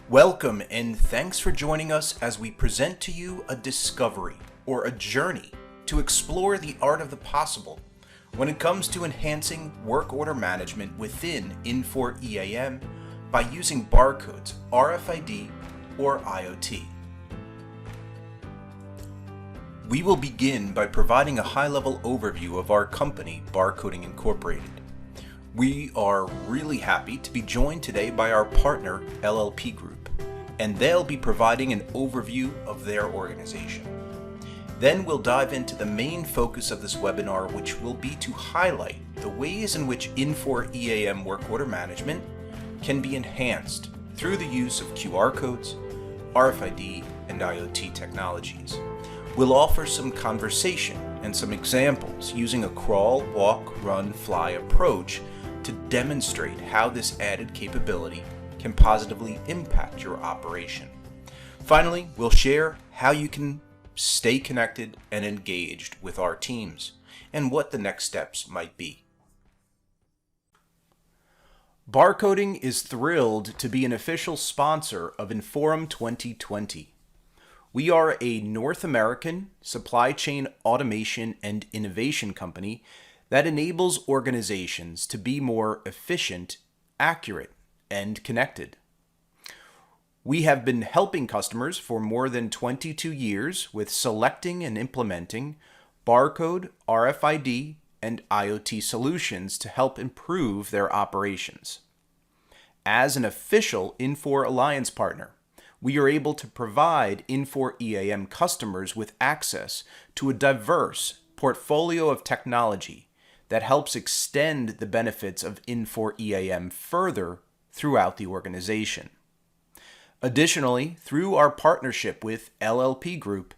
Welcome and thanks for joining us as we present to you a discovery or a journey to explore the art of the possible when it comes to enhancing work order management within Infor EAM by using barcodes, RFID, or IoT. We will begin by providing a high-level overview of our company, Barcoding Incorporated. We are really happy to be joined today by our partner, LLP Group, and they'll be providing an overview of their organization. Then we'll dive into the main focus of this webinar, which will be to highlight the ways in which Infor EAM work order management can be enhanced through the use of QR codes, RFID, and IoT technologies. We'll offer some conversation and some examples using a crawl, walk, run, fly approach to demonstrate how this added capability can positively impact your operation. Finally, we'll share how you can stay connected and engaged with our teams and what the next steps might be. Barcoding is thrilled to be an official sponsor of Inforum 2020. We are a North American supply chain automation and innovation company that enables organizations to be more efficient, accurate, and connected. We have been helping customers for more than 22 years with selecting and implementing barcode, RFID, and IoT solutions to help improve their operations. As an official Infor Alliance partner, we are able to provide Infor EAM customers with access to a diverse portfolio of technology that helps extend the benefits of Infor EAM further throughout the organization. Additionally, through our partnership with LLP Group,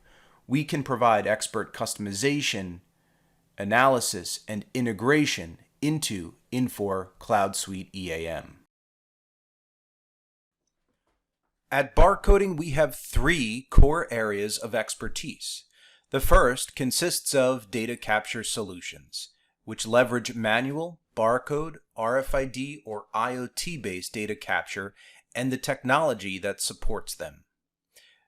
we can provide expert customization, analysis, and integration into Infor CloudSuite EAM. At Barcoding, we have three core areas of expertise. The first consists of data capture solutions, which leverage manual, barcode, RFID, or IoT-based data capture and the technology that supports them.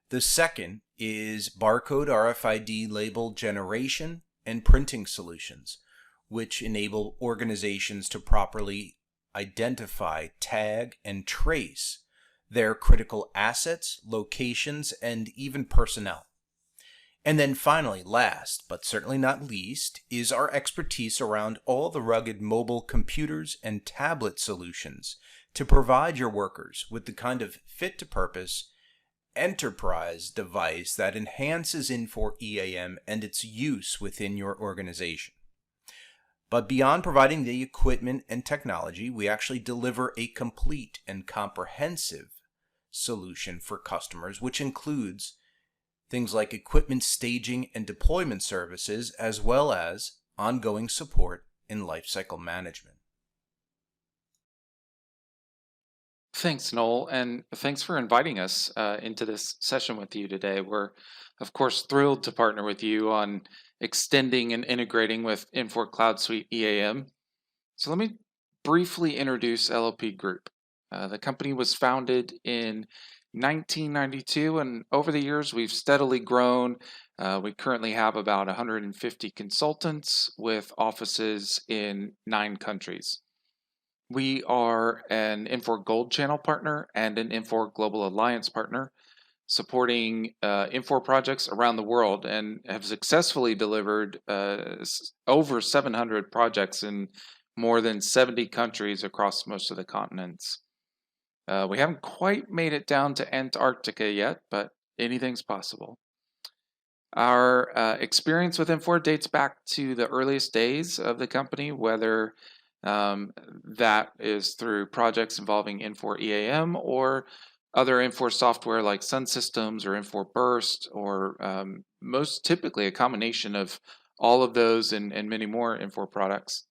The second is barcode RFID label generation and printing solutions, which enable organizations to properly identify, tag, and trace their critical assets, locations, and even personnel. And then finally, last but certainly not least, is our expertise around all the rugged mobile computers and tablet solutions to provide your workers with the kind of fit-to-purpose enterprise device that enhances Infor EAM and its use within your organization. But beyond providing the equipment and technology, we actually deliver a complete and comprehensive solution for customers, which includes things like equipment staging and deployment services, as well as ongoing support in lifecycle management. Thanks, Noel, and thanks for inviting us into this session with you today. We're, of course, thrilled to partner with you on extending and integrating with Infor CloudSuite EAM. So let me briefly introduce LLP Group. The company was founded in 1992, and over the years we've steadily grown. We currently have about 150 consultants with offices in 9 countries. We are an Infor Gold Channel partner and an Infor Global Alliance partner, supporting Infor projects around the world, and have successfully delivered over 700 projects in more than 70 countries across most of the continents. We haven't quite made it down to Antarctica yet, but anything's possible. Our experience with Infor dates back to the earliest days of the company, whether that is through projects involving Infor EAM or other Infor software like Sun Systems or Infor Burst, or most typically a combination of all of those and many more Infor products.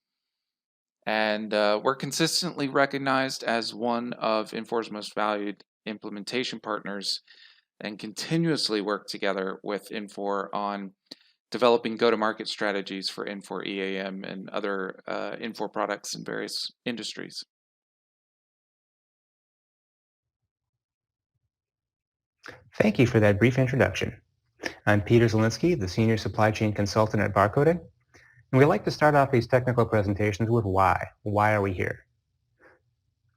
And we're consistently recognized as one of Infor's most valued implementation partners, and continuously work together with Infor on developing go-to-market strategies for Infor EAM and other Infor products in various industries. Thank you for that brief introduction. I'm Peter Zielinski, the Senior Supply Chain Consultant at Barcoding, and we like to start off these technical presentations with why. Why are we here?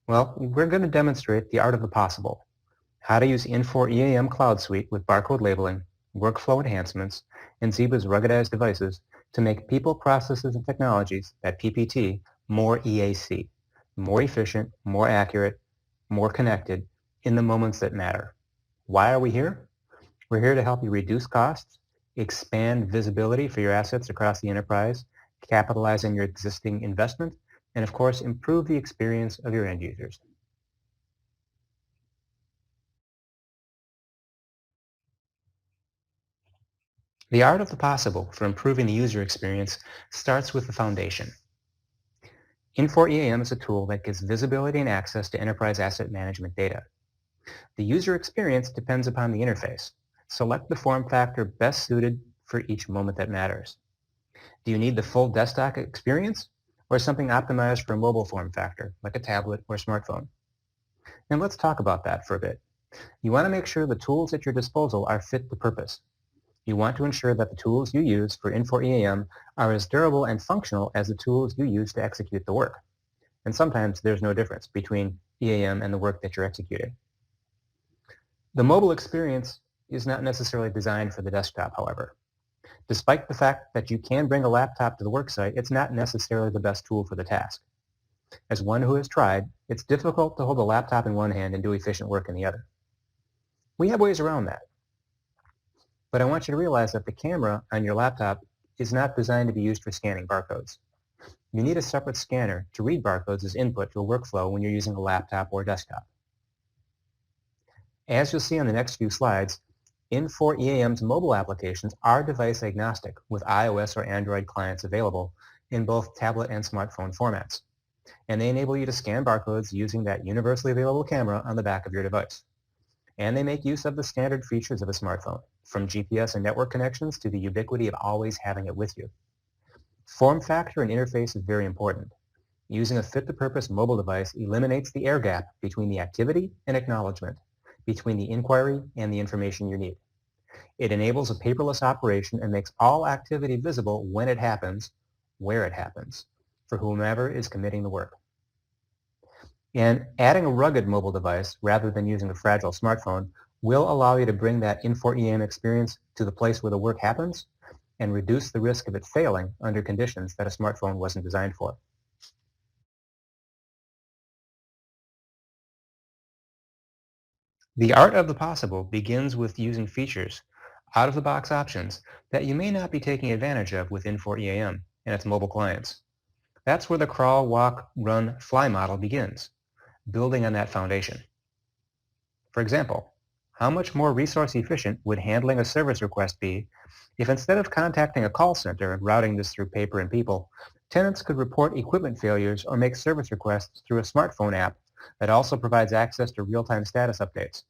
Well, we're going to demonstrate the art of the possible, how to use Infor EAM CloudSuite with barcode labeling, workflow enhancements, and Zeba's ruggedized devices to make people, processes, and technologies, that PPT, more EAC, more efficient, more accurate, more connected, in the moments that matter. Why are we here? We're here to help you reduce costs, expand visibility for your assets across the enterprise, capitalize on your existing investment, and of course, improve the experience of your end users. The art of the possible for improving the user experience starts with the foundation. Infor EAM is a tool that gives visibility and access to enterprise asset management data. The user experience depends upon the interface. Select the form factor best suited for each moment that matters. Do you need the full desktop experience or something optimized for a mobile form factor like a tablet or smartphone? And let's talk about that for a bit. You want to make sure the tools at your disposal are fit to purpose. You want to ensure that the tools you use for Infor EAM are as durable and functional as the tools you use to execute the work. And sometimes there's no difference between EAM and the work that you're executing. The mobile experience is not necessarily designed for the desktop, however. Despite the fact that you can bring a laptop to the worksite, it's not necessarily the best tool for the task. As one who has tried, it's difficult to hold a laptop in one hand and do efficient work in the other. We have ways around that. But I want you to realize that the camera on your laptop is not designed to be used for scanning barcodes. You need a separate scanner to read barcodes as input to a workflow when you're using a laptop or desktop. As you'll see on the next few slides, Infor EAM's mobile applications are device agnostic with iOS or Android clients available in both tablet and smartphone formats. And they enable you to scan barcodes using that universally available camera on the back of your device. And they make use of the standard features of a smartphone, from GPS and network connections to the ubiquity of always having it with you. Form factor and interface is very important. Using a fit-to-purpose mobile device eliminates the air gap between the activity and acknowledgement, between the inquiry and the information you need. It enables a paperless operation and makes all activity visible when it happens, where it happens, for whomever is committing the work. And adding a rugged mobile device rather than using a fragile smartphone will allow you to bring that Infor EAM experience to the place where the work happens and reduce the risk of it failing under conditions that a smartphone wasn't designed for. The art of the possible begins with using features, out-of-the-box options, that you may not be taking advantage of with Infor EAM and its mobile clients. That's where the crawl, walk, run, fly model begins, building on that foundation. For example, how much more resource efficient would handling a service request be if instead of contacting a call center and routing this through paper and people, tenants could report equipment failures or make service requests through a smartphone app that also provides access to real-time status updates?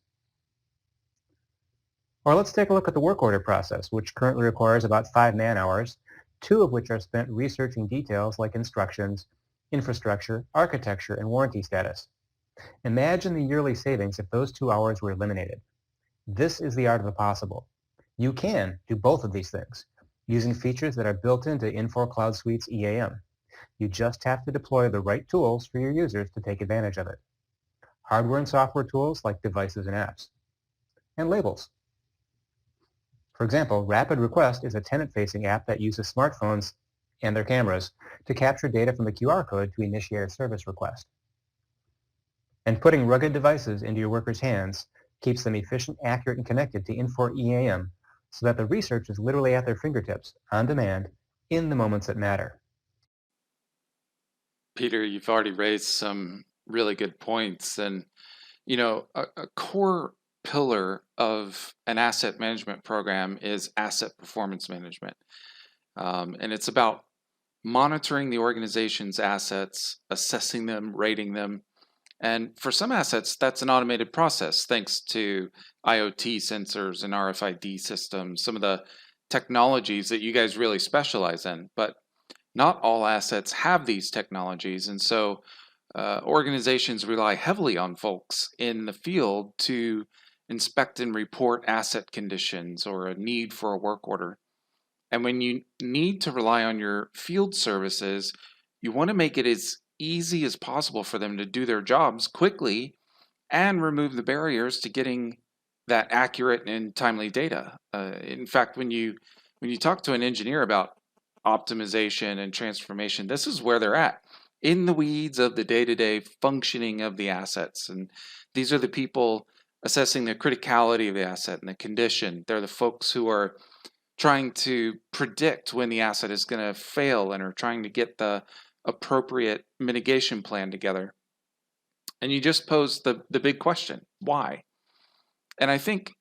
Or let's take a look at the work order process, which currently requires about 5 man-hours, 2 of which are spent researching details like instructions, infrastructure, architecture, and warranty status. Imagine the yearly savings if those 2 hours were eliminated. This is the art of the possible. You can do both of these things using features that are built into Infor CloudSuite's EAM. You just have to deploy the right tools for your users to take advantage of it. Hardware and software tools like devices and apps. And labels. For example, Rapid Request is a tenant-facing app that uses smartphones and their cameras to capture data from the QR code to initiate a service request. And putting rugged devices into your workers' hands keeps them efficient, accurate, and connected to Infor EAM so that the research is literally at their fingertips, on demand, in the moments that matter. Peter, you've already raised some really good points. And, a core pillar of an asset management program is asset performance management. And it's about monitoring the organization's assets, assessing them, rating them. And for some assets, that's an automated process thanks to IoT sensors and RFID systems, some of the technologies that you guys really specialize in. But not all assets have these technologies. And so organizations rely heavily on folks in the field to inspect and report asset conditions or a need for a work order. And when you need to rely on your field services, you want to make it as easy as possible for them to do their jobs quickly and remove the barriers to getting that accurate and timely data. In fact, when you talk to an engineer about optimization and transformation, this is where they're at, in the weeds of the day-to-day functioning of the assets. And these are the people assessing the criticality of the asset and the condition. They're the folks who are trying to predict when the asset is going to fail and are trying to get the appropriate mitigation plan together. And you just posed the big question, why? And I think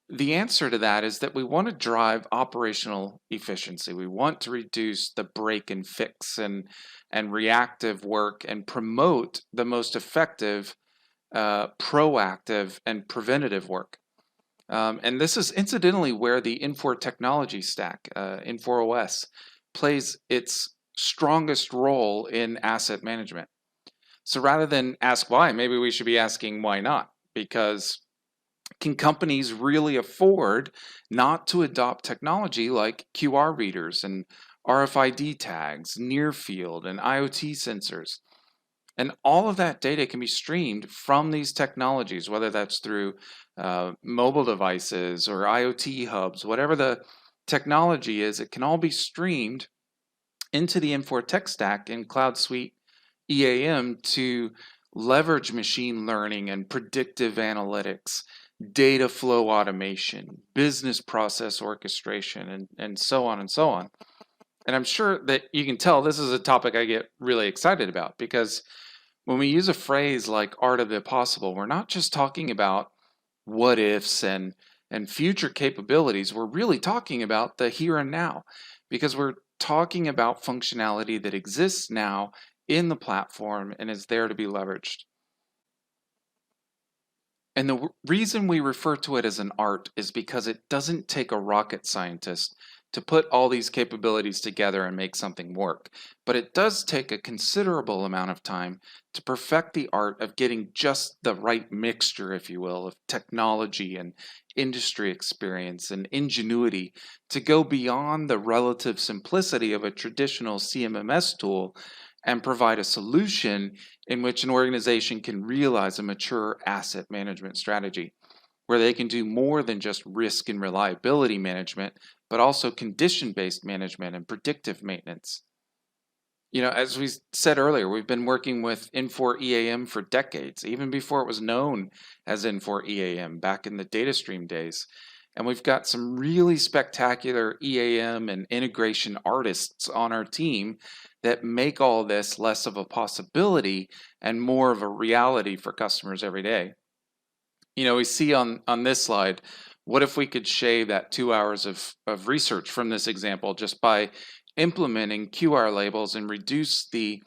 the answer to that is that we want to drive operational efficiency. We want to reduce the break and fix and reactive work and promote the most effective, proactive, and preventative work. And this is incidentally where the Infor technology stack, Infor OS, plays its strongest role in asset management. So rather than ask why, maybe we should be asking why not? Because can companies really afford not to adopt technology like QR readers and RFID tags, near field, and IoT sensors? And all of that data can be streamed from these technologies, whether that's through mobile devices or IoT hubs, whatever the technology is, it can all be streamed into the Infor tech stack in CloudSuite EAM to leverage machine learning and predictive analytics, data flow automation, business process orchestration, and so on and so on. And I'm sure that you can tell this is a topic I get really excited about, because when we use a phrase like art of the possible, we're not just talking about what ifs and future capabilities. We're really talking about the here and now, because we're talking about functionality that exists now in the platform and is there to be leveraged. And the reason we refer to it as an art is because it doesn't take a rocket scientist to put all these capabilities together and make something work. But it does take a considerable amount of time to perfect the art of getting just the right mixture, if you will, of technology and industry experience and ingenuity to go beyond the relative simplicity of a traditional CMMS tool and provide a solution in which an organization can realize a mature asset management strategy, where they can do more than just risk and reliability management, but also condition-based management and predictive maintenance. You know, as we said earlier, we've been working with Infor EAM for decades, even before it was known as Infor EAM back in the data stream days. And we've got some really spectacular EAM and integration artists on our team that make all this less of a possibility and more of a reality for customers every day. You know, we see on this slide, what if we could shave that 2 hours of research from this example just by implementing QR labels and reduce the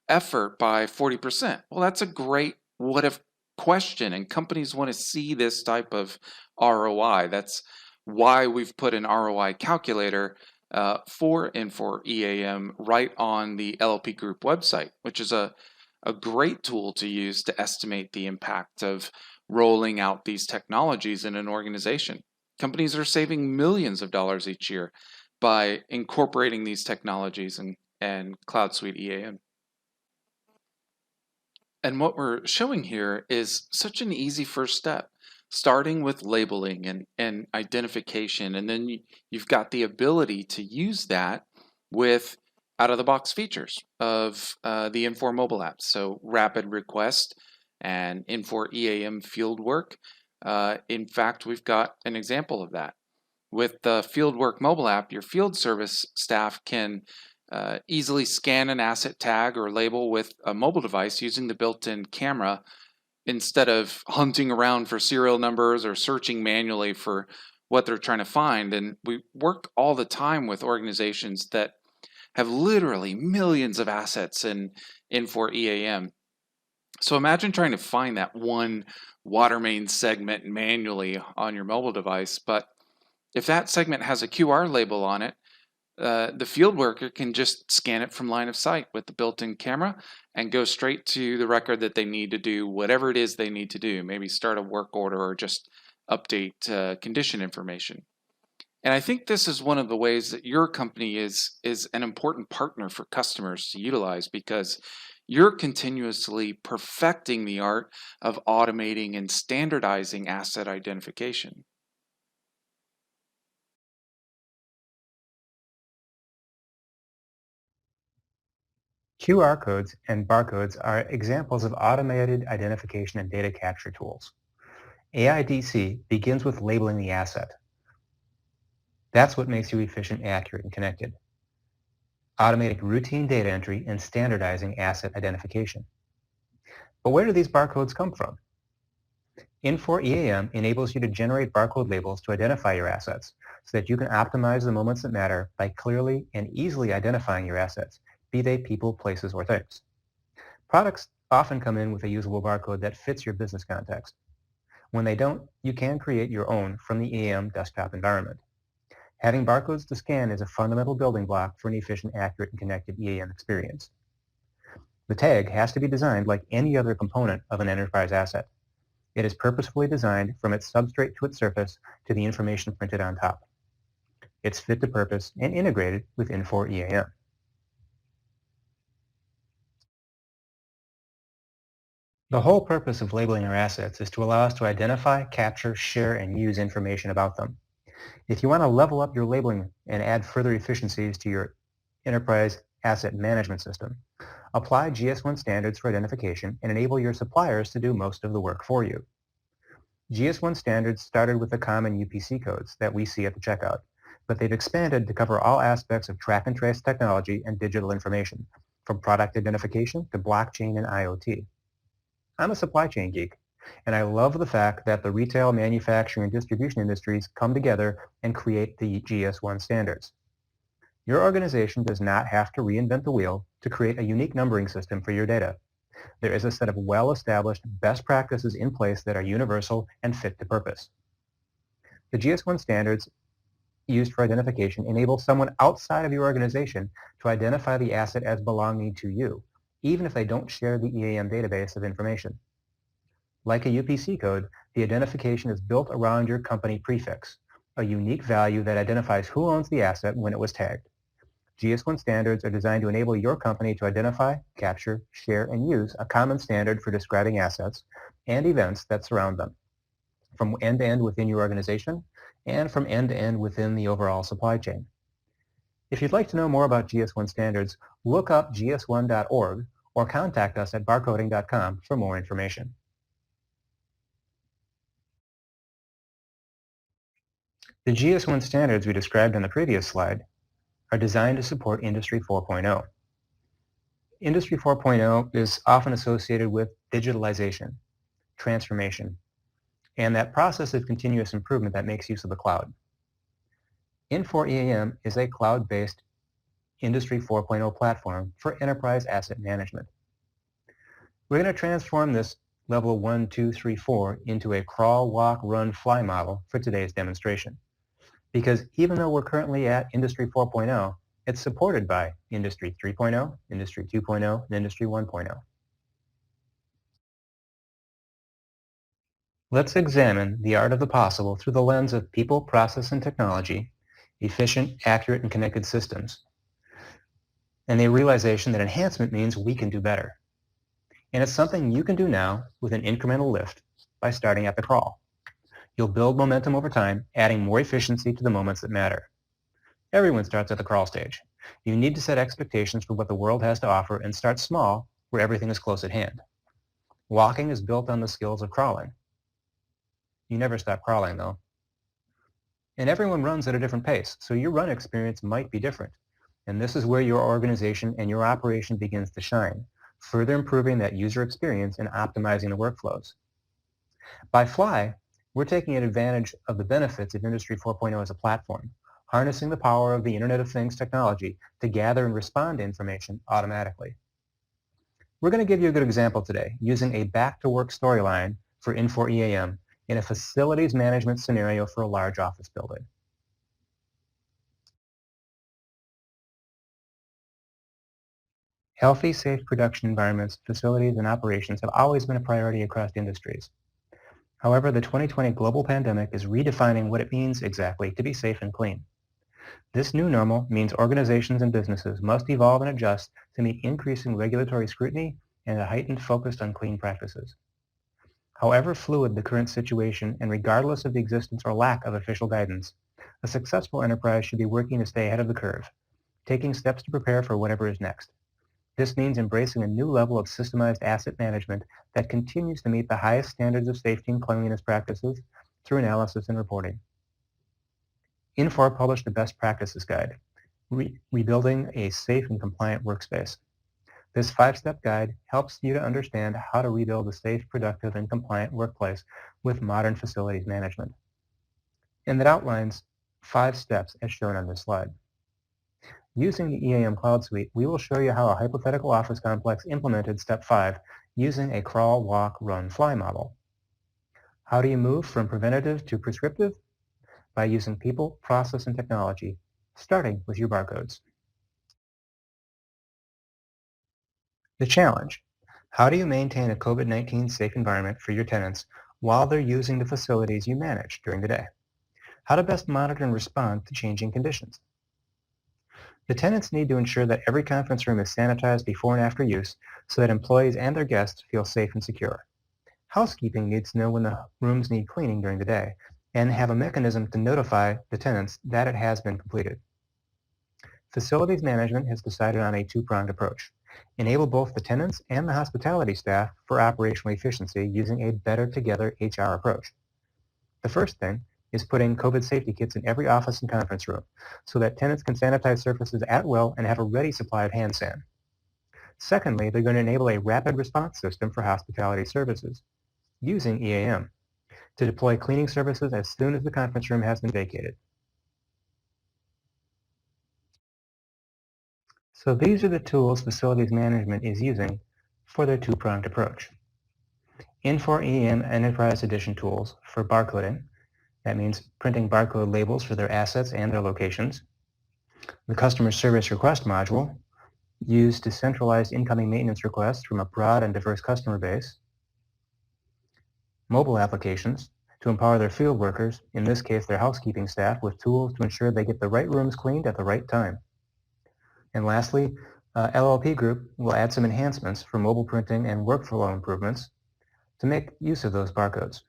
effort by 40%? Well, that's a great what if question, and companies want to see this type of ROI. That's why we've put an ROI calculator for Infor EAM right on the LLP Group website, which is a great tool to use to estimate the impact of rolling out these technologies in an organization. Companies are saving millions of dollars each year by incorporating these technologies and CloudSuite EAM. And what we're showing here is such an easy first step, starting with labeling and identification, and then you've got the ability to use that with out-of-the-box features of the Infor mobile apps. So rapid request and Infor EAM fieldwork. In fact, we've got an example of that. With the fieldwork mobile app, your field service staff can easily scan an asset tag or label with a mobile device using the built-in camera instead of hunting around for serial numbers or searching manually for what they're trying to find. And we work all the time with organizations that have literally millions of assets in Infor EAM. So imagine trying to find that one water main segment manually on your mobile device, but if that segment has a QR label on it, The field worker can just scan it from line of sight with the built-in camera and go straight to the record that they need to do whatever it is they need to do, maybe start a work order or just update condition information. And I think this is one of the ways that your company is an important partner for customers to utilize, because you're continuously perfecting the art of automating and standardizing asset identification. QR codes and barcodes are examples of automated identification and data capture tools. AIDC begins with labeling the asset. That's what makes you efficient, accurate, and connected. Automating routine data entry and standardizing asset identification. But where do these barcodes come from? Infor EAM enables you to generate barcode labels to identify your assets so that you can optimize the moments that matter by clearly and easily identifying your assets, be they people, places, or things. Products often come in with a usable barcode that fits your business context. When they don't, you can create your own from the EAM desktop environment. Having barcodes to scan is a fundamental building block for an efficient, accurate, and connected EAM experience. The tag has to be designed like any other component of an enterprise asset. It is purposefully designed from its substrate to its surface to the information printed on top. It's fit to purpose and integrated with Infor EAM. The whole purpose of labeling our assets is to allow us to identify, capture, share, and use information about them. If you want to level up your labeling and add further efficiencies to your enterprise asset management system, apply GS1 standards for identification and enable your suppliers to do most of the work for you. GS1 standards started with the common UPC codes that we see at the checkout, but they've expanded to cover all aspects of track and trace technology and digital information, from product identification to blockchain and IoT. I'm a supply chain geek, and I love the fact that the retail, manufacturing, and distribution industries come together and create the GS1 standards. Your organization does not have to reinvent the wheel to create a unique numbering system for your data. There is a set of well-established best practices in place that are universal and fit to purpose. The GS1 standards used for identification enable someone outside of your organization to identify the asset as belonging to you, even if they don't share the EAM database of information. Like a UPC code, the identification is built around your company prefix, a unique value that identifies who owns the asset when it was tagged. GS1 standards are designed to enable your company to identify, capture, share, and use a common standard for describing assets and events that surround them, from end to end within your organization and from end to end within the overall supply chain. If you'd like to know more about GS1 standards, look up gs1.org or contact us at barcoding.com for more information. The GS1 standards we described on the previous slide are designed to support Industry 4.0. Industry 4.0 is often associated with digitalization, transformation, and that process of continuous improvement that makes use of the cloud. Infor EAM is a cloud-based Industry 4.0 platform for enterprise asset management. We're going to transform this level 1, 2, 3, 4 into a crawl, walk, run, fly model for today's demonstration. Because even though we're currently at Industry 4.0, it's supported by Industry 3.0, Industry 2.0, and Industry 1.0. Let's examine the art of the possible through the lens of people, process, and technology, efficient, accurate, and connected systems, and the realization that enhancement means we can do better. And it's something you can do now with an incremental lift by starting at the crawl. You'll build momentum over time, adding more efficiency to the moments that matter. Everyone starts at the crawl stage. You need to set expectations for what the world has to offer and start small where everything is close at hand. Walking is built on the skills of crawling. You never stop crawling, though. And everyone runs at a different pace, so your run experience might be different. And this is where your organization and your operation begins to shine, further improving that user experience and optimizing the workflows. By Fly, we're taking advantage of the benefits of Industry 4.0 as a platform, harnessing the power of the Internet of Things technology to gather and respond to information automatically. We're going to give you a good example today, using a back-to-work storyline for Infor EAM in a facilities management scenario for a large office building. Healthy, safe production environments, facilities, and operations have always been a priority across industries. However, the 2020 global pandemic is redefining what it means exactly to be safe and clean. This new normal means organizations and businesses must evolve and adjust to meet increasing regulatory scrutiny and a heightened focus on clean practices. However fluid the current situation and regardless of the existence or lack of official guidance, a successful enterprise should be working to stay ahead of the curve, taking steps to prepare for whatever is next. This means embracing a new level of systemized asset management that continues to meet the highest standards of safety and cleanliness practices through analysis and reporting. Infor published a best practices guide, Rebuilding a Safe and Compliant Workspace. This 5-step guide helps you to understand how to rebuild a safe, productive, and compliant workplace with modern facilities management. And it outlines 5 steps as shown on this slide. Using the EAM CloudSuite, we will show you how a hypothetical office complex implemented step 5 using a crawl, walk, run, fly model. How do you move from preventative to prescriptive? By using people, process, and technology, starting with your barcodes. The challenge: how do you maintain a COVID-19 safe environment for your tenants while they're using the facilities you manage during the day? How to best monitor and respond to changing conditions? The tenants need to ensure that every conference room is sanitized before and after use so that employees and their guests feel safe and secure. Housekeeping needs to know when the rooms need cleaning during the day and have a mechanism to notify the tenants that it has been completed. Facilities management has decided on a 2-pronged approach. Enable both the tenants and the hospitality staff for operational efficiency using a better together HR approach. The first thing is putting COVID safety kits in every office and conference room so that tenants can sanitize surfaces at will and have a ready supply of hand sand. Secondly, they're going to enable a rapid response system for hospitality services using EAM to deploy cleaning services as soon as the conference room has been vacated. So these are the tools facilities management is using for their 2-pronged approach. Infor EAM Enterprise Edition tools for barcoding. That means printing barcode labels for their assets and their locations. The Customer Service Request module, used to centralize incoming maintenance requests from a broad and diverse customer base. Mobile applications, to empower their field workers, in this case their housekeeping staff, with tools to ensure they get the right rooms cleaned at the right time. And lastly, LLP Group will add some enhancements for mobile printing and workflow improvements to make use of those barcodes.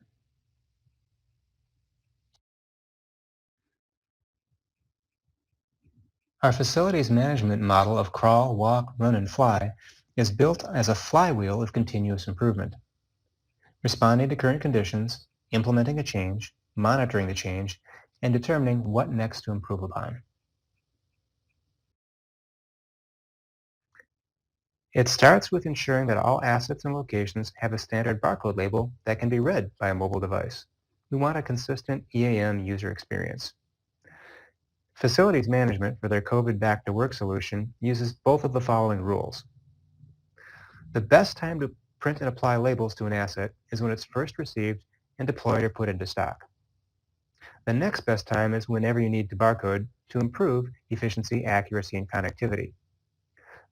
Our facilities management model of crawl, walk, run, and fly is built as a flywheel of continuous improvement. Responding to current conditions, implementing a change, monitoring the change, and determining what next to improve upon. It starts with ensuring that all assets and locations have a standard barcode label that can be read by a mobile device. We want a consistent EAM user experience. Facilities management for their COVID Back to Work solution uses both of the following rules. The best time to print and apply labels to an asset is when it's first received and deployed or put into stock. The next best time is whenever you need to barcode to improve efficiency, accuracy, and connectivity.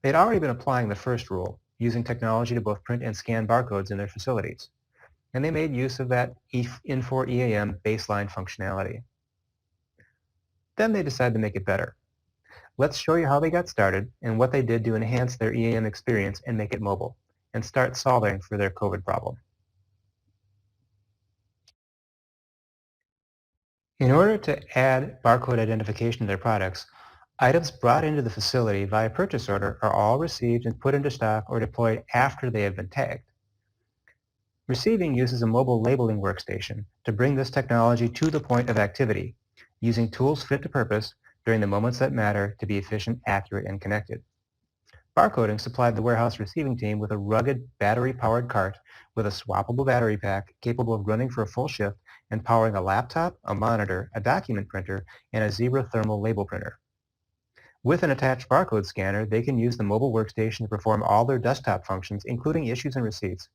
They'd already been applying the first rule, using technology to both print and scan barcodes in their facilities, and they made use of that Infor EAM Baseline functionality. Then they decided to make it better. Let's show you how they got started and what they did to enhance their EAM experience and make it mobile, and start solving for their COVID problem. In order to add barcode identification to their products, items brought into the facility via purchase order are all received and put into stock or deployed after they have been tagged. Receiving uses a mobile labeling workstation to bring this technology to the point of activity, using tools fit to purpose during the moments that matter to be efficient, accurate, and connected. Barcoding supplied the warehouse receiving team with a rugged, battery-powered cart with a swappable battery pack capable of running for a full shift and powering a laptop, a monitor, a document printer, and a Zebra thermal label printer. With an attached barcode scanner, they can use the mobile workstation to perform all their desktop functions, including issues and receipts,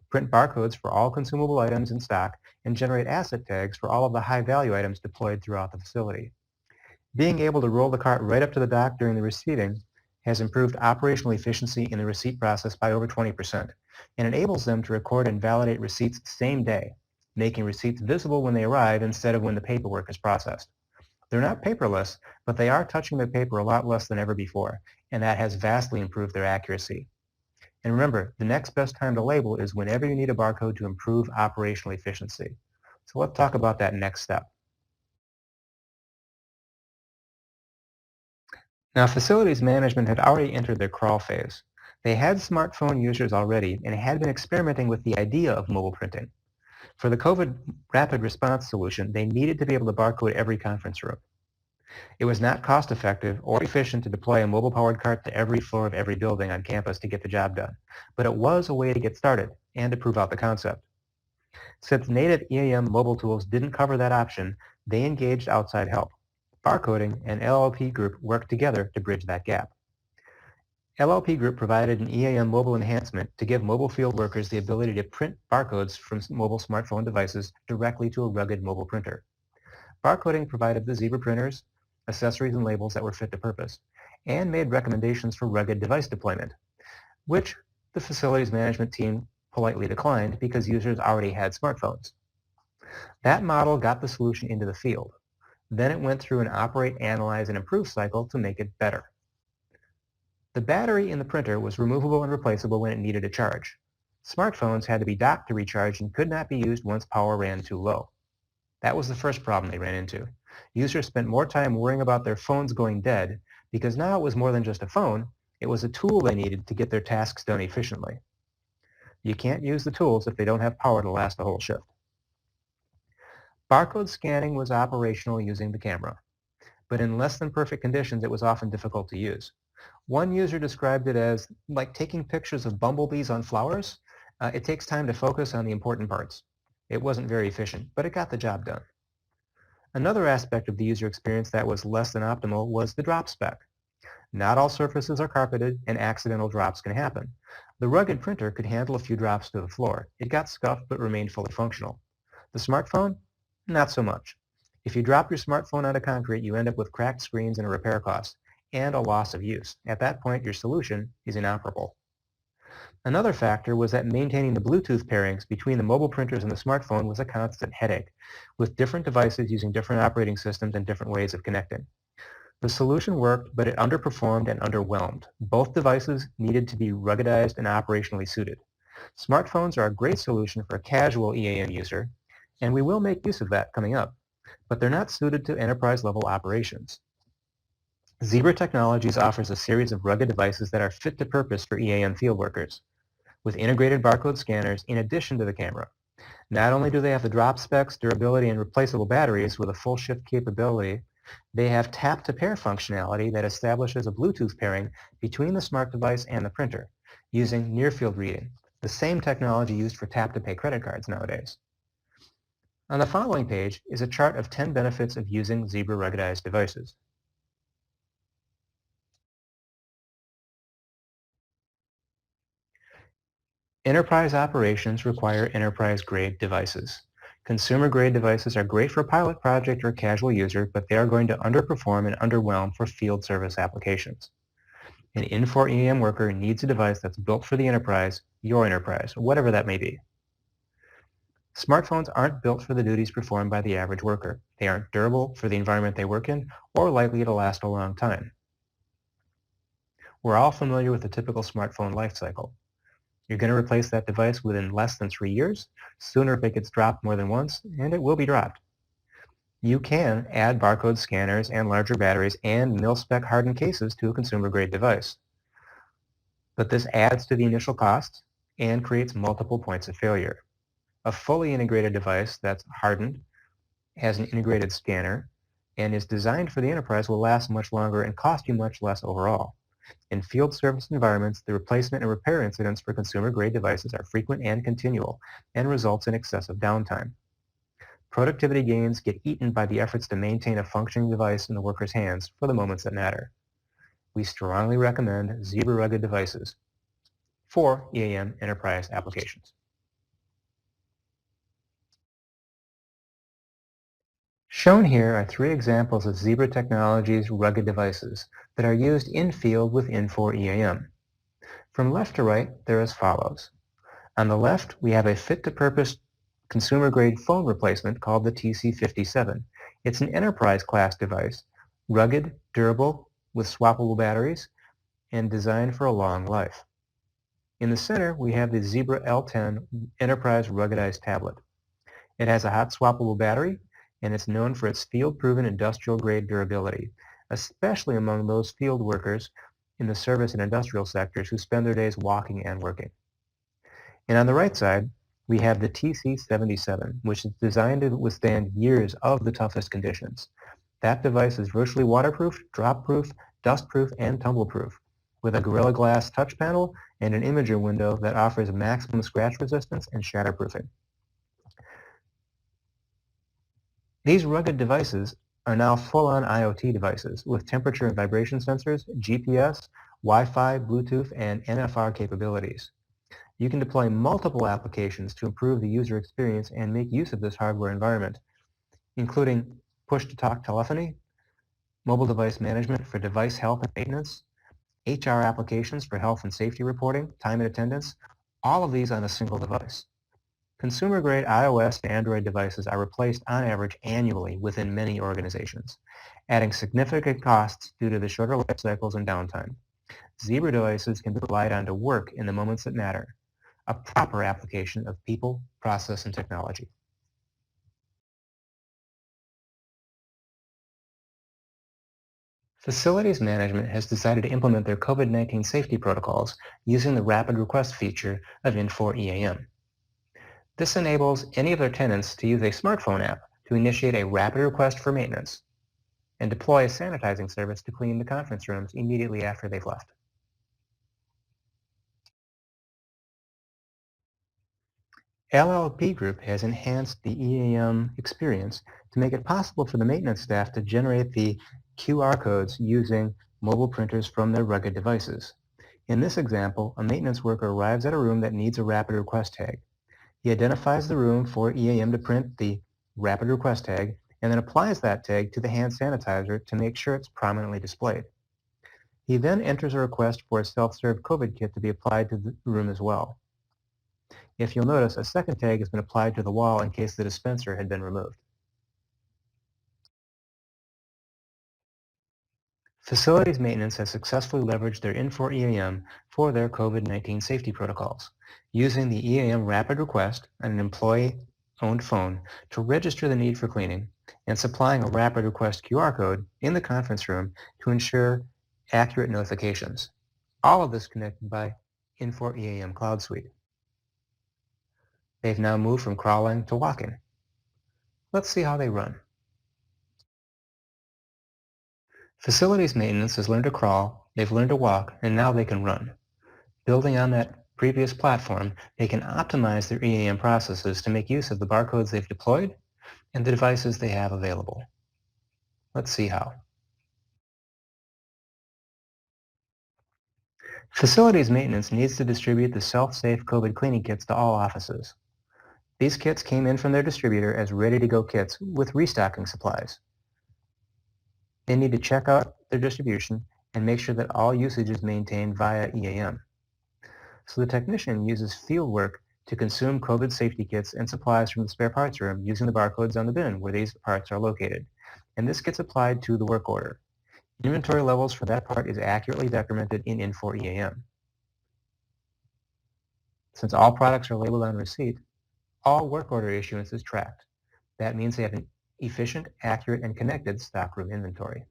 print barcodes for all consumable items in stock, and generate asset tags for all of the high-value items deployed throughout the facility. Being able to roll the cart right up to the dock during the receiving has improved operational efficiency in the receipt process by over 20% and enables them to record and validate receipts the same day, making receipts visible when they arrive instead of when the paperwork is processed. They're not paperless, but they are touching the paper a lot less than ever before, and that has vastly improved their accuracy. And remember, the next best time to label is whenever you need a barcode to improve operational efficiency. So let's talk about that next step. Now, facilities management had already entered their crawl phase. They had smartphone users already and had been experimenting with the idea of mobile printing. For the COVID rapid response solution, they needed to be able to barcode every conference room. It was not cost-effective or efficient to deploy a mobile-powered cart to every floor of every building on campus to get the job done, but it was a way to get started and to prove out the concept. Since native EAM mobile tools didn't cover that option, they engaged outside help. Barcoding and LLP Group worked together to bridge that gap. LLP Group provided an EAM mobile enhancement to give mobile field workers the ability to print barcodes from mobile smartphone devices directly to a rugged mobile printer. Barcoding provided the Zebra printers, accessories and labels that were fit to purpose, and made recommendations for rugged device deployment, which the facilities management team politely declined because users already had smartphones. That model got the solution into the field. Then it went through an operate, analyze, and improve cycle to make it better. The battery in the printer was removable and replaceable when it needed a charge. Smartphones had to be docked to recharge and could not be used once power ran too low. That was the first problem they ran into. Users spent more time worrying about their phones going dead because now it was more than just a phone, it was a tool they needed to get their tasks done efficiently. You can't use the tools if they don't have power to last a whole shift. Barcode scanning was operational using the camera, but in less than perfect conditions it was often difficult to use. One user described it as like taking pictures of bumblebees on flowers. It takes time to focus on the important parts. It wasn't very efficient, but it got the job done. Another aspect of the user experience that was less than optimal was the drop spec. Not all surfaces are carpeted, and accidental drops can happen. The rugged printer could handle a few drops to the floor. It got scuffed but remained fully functional. The smartphone? Not so much. If you drop your smartphone onto concrete, you end up with cracked screens and a repair cost, and a loss of use. At that point, your solution is inoperable. Another factor was that maintaining the Bluetooth pairings between the mobile printers and the smartphone was a constant headache, with different devices using different operating systems and different ways of connecting. The solution worked, but it underperformed and underwhelmed. Both devices needed to be ruggedized and operationally suited. Smartphones are a great solution for a casual EAM user, and we will make use of that coming up, but they're not suited to enterprise-level operations. Zebra Technologies offers a series of rugged devices that are fit to purpose for EAM field workers, with integrated barcode scanners in addition to the camera. Not only do they have the drop specs, durability, and replaceable batteries with a full shift capability, they have tap-to-pair functionality that establishes a Bluetooth pairing between the smart device and the printer, using near-field reading, the same technology used for tap-to-pay credit cards nowadays. On the following page is a chart of 10 benefits of using Zebra ruggedized devices. Enterprise operations require enterprise-grade devices. Consumer-grade devices are great for a pilot project or a casual user, but they are going to underperform and underwhelm for field service applications. An Infor EAM worker needs a device that's built for the enterprise, your enterprise, whatever that may be. Smartphones aren't built for the duties performed by the average worker. They aren't durable for the environment they work in or likely to last a long time. We're all familiar with the typical smartphone life cycle. You're going to replace that device within less than 3 years, sooner if it gets dropped more than once, and it will be dropped. You can add barcode scanners and larger batteries and mil-spec hardened cases to a consumer-grade device. But this adds to the initial cost and creates multiple points of failure. A fully integrated device that's hardened, has an integrated scanner, and is designed for the enterprise will last much longer and cost you much less overall. In field service environments, the replacement and repair incidents for consumer-grade devices are frequent and continual, and results in excessive downtime. Productivity gains get eaten by the efforts to maintain a functioning device in the worker's hands for the moments that matter. We strongly recommend Zebra rugged devices for EAM enterprise applications. Shown here are 3 examples of Zebra Technologies rugged devices that are used in-field with Infor EAM. From left to right, they're as follows. On the left, we have a fit-to-purpose consumer-grade phone replacement called the TC57. It's an enterprise-class device, rugged, durable, with swappable batteries, and designed for a long life. In the center, we have the Zebra L10 Enterprise Ruggedized Tablet. It has a hot swappable battery, and it's known for its field-proven industrial-grade durability, especially among those field workers in the service and industrial sectors who spend their days walking and working. And on the right side, we have the TC77, which is designed to withstand years of the toughest conditions. That device is virtually waterproof, drop-proof, dust-proof, and tumble-proof, with a Gorilla Glass touch panel and an imager window that offers maximum scratch resistance and shatterproofing. These rugged devices are now full-on IoT devices with temperature and vibration sensors, GPS, Wi-Fi, Bluetooth, and NFR capabilities. You can deploy multiple applications to improve the user experience and make use of this hardware environment, including push-to-talk telephony, mobile device management for device health and maintenance, HR applications for health and safety reporting, time and attendance, all of these on a single device. Consumer-grade iOS and Android devices are replaced on average annually within many organizations, adding significant costs due to the shorter life cycles and downtime. Zebra devices can be relied on to work in the moments that matter, a proper application of people, process, and technology. Facilities management has decided to implement their COVID-19 safety protocols using the rapid request feature of Infor EAM. This enables any of their tenants to use a smartphone app to initiate a rapid request for maintenance and deploy a sanitizing service to clean the conference rooms immediately after they've left. LLP Group has enhanced the EAM experience to make it possible for the maintenance staff to generate the QR codes using mobile printers from their rugged devices. In this example, a maintenance worker arrives at a room that needs a rapid request tag. He identifies the room for EAM to print the rapid request tag and then applies that tag to the hand sanitizer to make sure it's prominently displayed. He then enters a request for a self-serve COVID kit to be applied to the room as well. If you'll notice, a second tag has been applied to the wall in case the dispenser had been removed. Facilities maintenance has successfully leveraged their Infor EAM for their COVID-19 safety protocols, using the EAM rapid request on an employee-owned phone to register the need for cleaning and supplying a rapid request QR code in the conference room to ensure accurate notifications. All of this connected by Infor EAM CloudSuite. They've now moved from crawling to walking. Let's see how they run. Facilities maintenance has learned to crawl, they've learned to walk, and now they can run. Building on that previous platform, they can optimize their EAM processes to make use of the barcodes they've deployed and the devices they have available. Let's see how. Facilities maintenance needs to distribute the self-safe COVID cleaning kits to all offices. These kits came in from their distributor as ready-to-go kits with restocking supplies. They need to check out their distribution and make sure that all usage is maintained via EAM. So the technician uses field work to consume COVID safety kits and supplies from the spare parts room using the barcodes on the bin where these parts are located. And this gets applied to the work order. Inventory levels for that part is accurately documented in Infor EAM. Since all products are labeled on receipt, all work order issuance is tracked. That means they have an efficient, accurate, and connected stockroom inventory.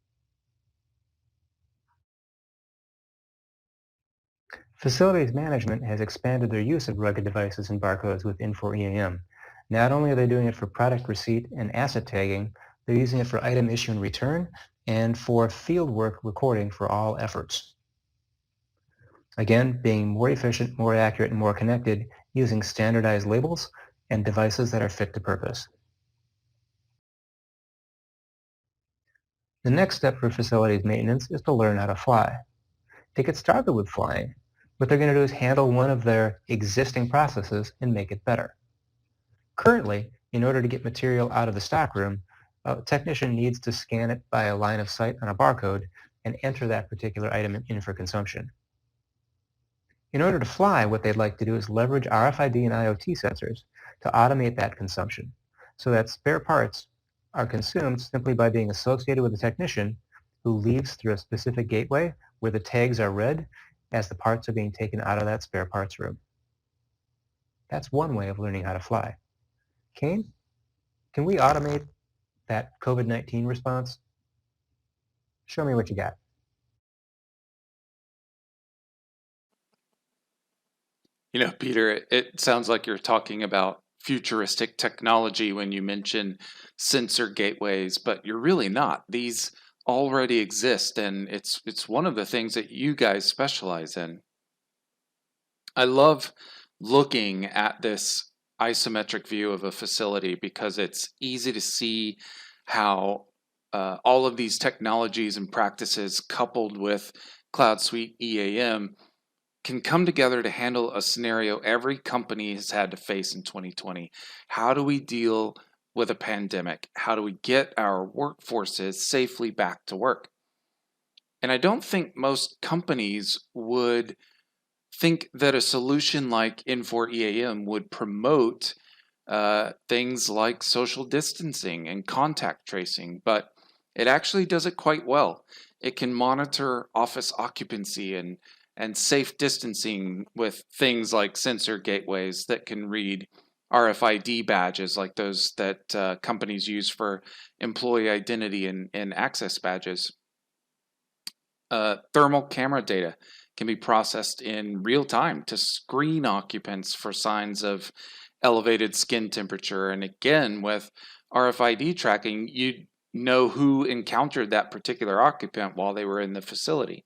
Facilities management has expanded their use of rugged devices and barcodes with Infor EAM. Not only are they doing it for product receipt and asset tagging, they're using it for item issue and return and for field work recording for all efforts. Again, being more efficient, more accurate, and more connected using standardized labels and devices that are fit to purpose. The next step for facilities maintenance is to learn how to fly. They get started with flying. What they're going to do is handle one of their existing processes and make it better. Currently, in order to get material out of the stockroom, a technician needs to scan it by a line of sight on a barcode and enter that particular item in for consumption. In order to fly, what they'd like to do is leverage RFID and IoT sensors to automate that consumption so that spare parts are consumed simply by being associated with a technician who leaves through a specific gateway where the tags are read as the parts are being taken out of that spare parts room. That's one way of learning how to fly. Kane, can we automate that COVID-19 response? Show me what you got. You know, Peter, it sounds like you're talking about futuristic technology when you mention sensor gateways, but you're really not. These already exist, and it's one of the things that you guys specialize in. I love looking at this isometric view of a facility because it's easy to see how all of these technologies and practices coupled with CloudSuite EAM can come together to handle a scenario every company has had to face in 2020. How do we deal with a pandemic? How do we get our workforces safely back to work? And I don't think most companies would think that a solution like Infor EAM would promote things like social distancing and contact tracing, but it actually does it quite well. It can monitor office occupancy and safe distancing with things like sensor gateways that can read RFID badges like those that companies use for employee identity and access badges. Thermal camera data can be processed in real time to screen occupants for signs of elevated skin temperature. And again, with RFID tracking, you know who encountered that particular occupant while they were in the facility.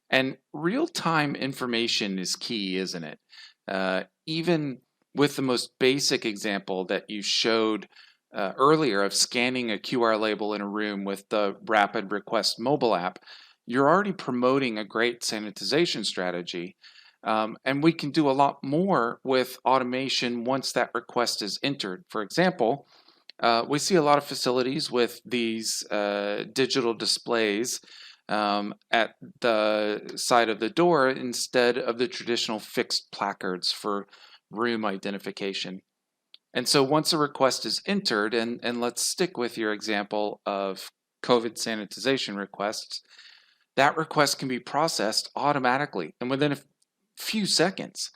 And real-time information is key, isn't it? Even with the most basic example that you showed earlier of scanning a QR label in a room with the Rapid Request mobile app, you're already promoting a great sanitization strategy. And we can do a lot more with automation once that request is entered. For example, we see a lot of facilities with these digital displays at the side of the door instead of the traditional fixed placards for room identification. And so once a request is entered, and let's stick with your example of COVID sanitization requests, that request can be processed automatically. And within a few seconds,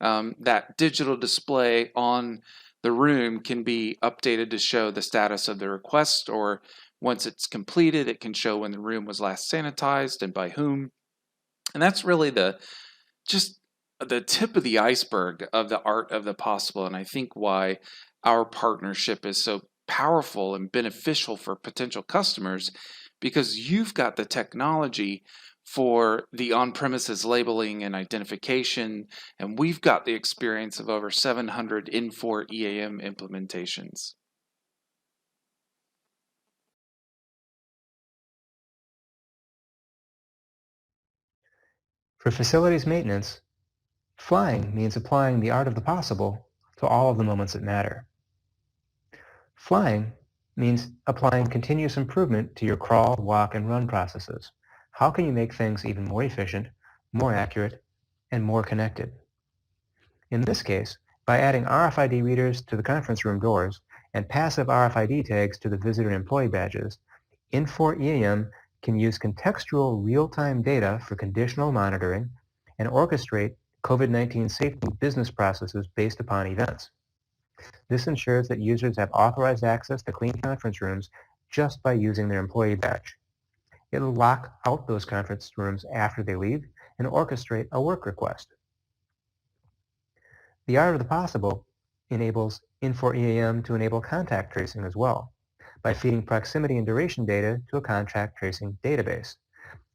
that digital display on the room can be updated to show the status of the request, or once it's completed, it can show when the room was last sanitized and by whom. And that's really just the tip of the iceberg of the art of the possible, and I think why our partnership is so powerful and beneficial for potential customers, because you've got the technology for the on-premises labeling and identification, and we've got the experience of over 700 Infor EAM implementations. For facilities maintenance, flying means applying the art of the possible to all of the moments that matter. Flying means applying continuous improvement to your crawl, walk, and run processes. How can you make things even more efficient, more accurate, and more connected? In this case, by adding RFID readers to the conference room doors and passive RFID tags to the visitor and employee badges, Infor EAM can use contextual real-time data for conditional monitoring and orchestrate COVID-19 safety business processes based upon events. This ensures that users have authorized access to clean conference rooms just by using their employee badge. It'll lock out those conference rooms after they leave and orchestrate a work request. The art of the possible enables Infor EAM to enable contact tracing as well by feeding proximity and duration data to a contact tracing database.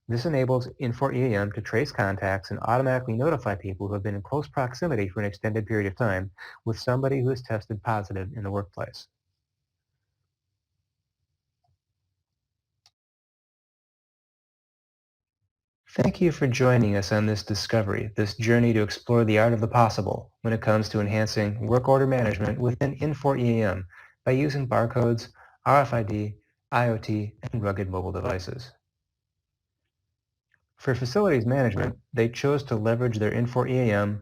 This enables Infor EAM to trace contacts and automatically notify people who have been in close proximity for an extended period of time with somebody who has tested positive in the workplace. Thank you for joining us on this discovery, this journey to explore the art of the possible when it comes to enhancing work order management within Infor EAM by using barcodes, RFID, IoT, and rugged mobile devices. For facilities management, they chose to leverage their Infor EAM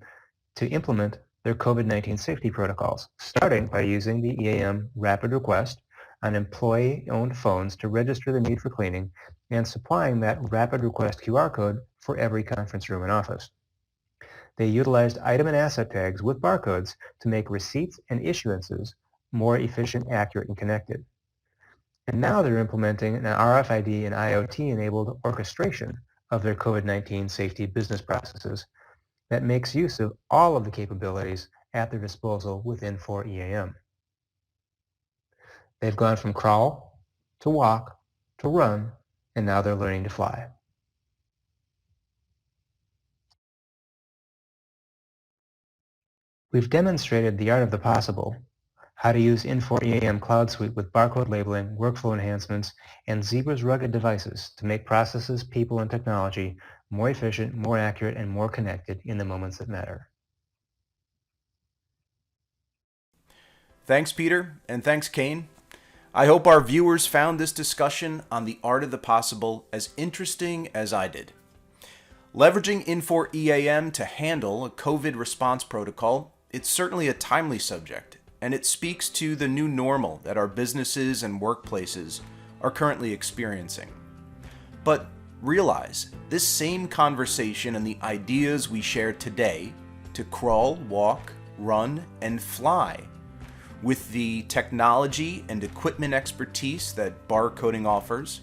to implement their COVID-19 safety protocols, starting by using the EAM rapid request on employee-owned phones to register the need for cleaning and supplying that rapid request QR code for every conference room and office. They utilized item and asset tags with barcodes to make receipts and issuances more efficient, accurate, and connected. And now they're implementing an RFID and IoT-enabled orchestration of their COVID-19 safety business processes that makes use of all of the capabilities at their disposal within Infor EAM. They've gone from crawl to walk to run, and now they're learning to fly. We've demonstrated the art of the possible, how to use Infor EAM CloudSuite with barcode labeling, workflow enhancements, and Zebra's rugged devices to make processes, people, and technology more efficient, more accurate, and more connected in the moments that matter. Thanks, Peter, and thanks, Kane. I hope our viewers found this discussion on the art of the possible as interesting as I did. Leveraging Infor EAM to handle a COVID response protocol, it's certainly a timely subject, and it speaks to the new normal that our businesses and workplaces are currently experiencing. But realize, this same conversation and the ideas we shared today to crawl, walk, run, and fly with the technology and equipment expertise that barcoding offers,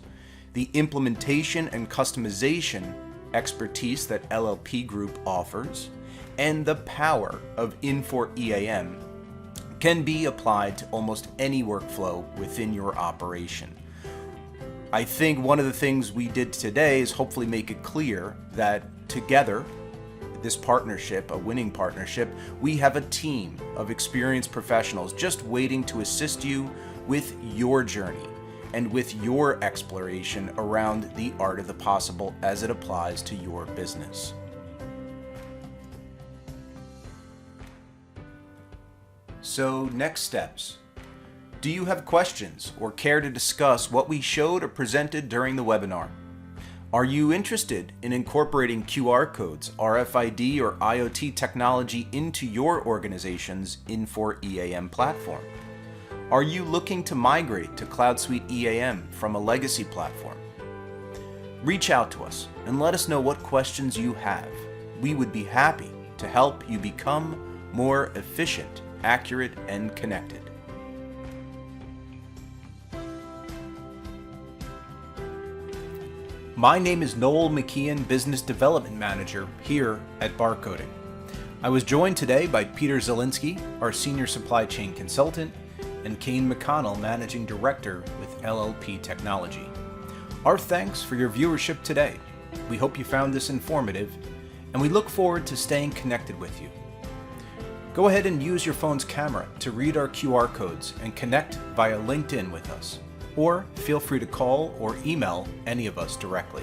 the implementation and customization expertise that LLP Group offers, and the power of Infor EAM can be applied to almost any workflow within your operation. I think one of the things we did today is hopefully make it clear that together, this partnership, a winning partnership, we have a team of experienced professionals just waiting to assist you with your journey and with your exploration around the art of the possible as it applies to your business. So, next steps. Do you have questions or care to discuss what we showed or presented during the webinar? Are you interested in incorporating QR codes, RFID, or IoT technology into your organization's Infor EAM platform? Are you looking to migrate to CloudSuite EAM from a legacy platform? Reach out to us and let us know what questions you have. We would be happy to help you become more efficient, accurate, and connected. My name is Noel McKeon, Business Development Manager here at Barcoding. I was joined today by Peter Zielinski, our Senior Supply Chain Consultant, and Kane McConnell, Managing Director with LLP Technology. Our thanks for your viewership today. We hope you found this informative, and we look forward to staying connected with you. Go ahead and use your phone's camera to read our QR codes and connect via LinkedIn with us, or feel free to call or email any of us directly.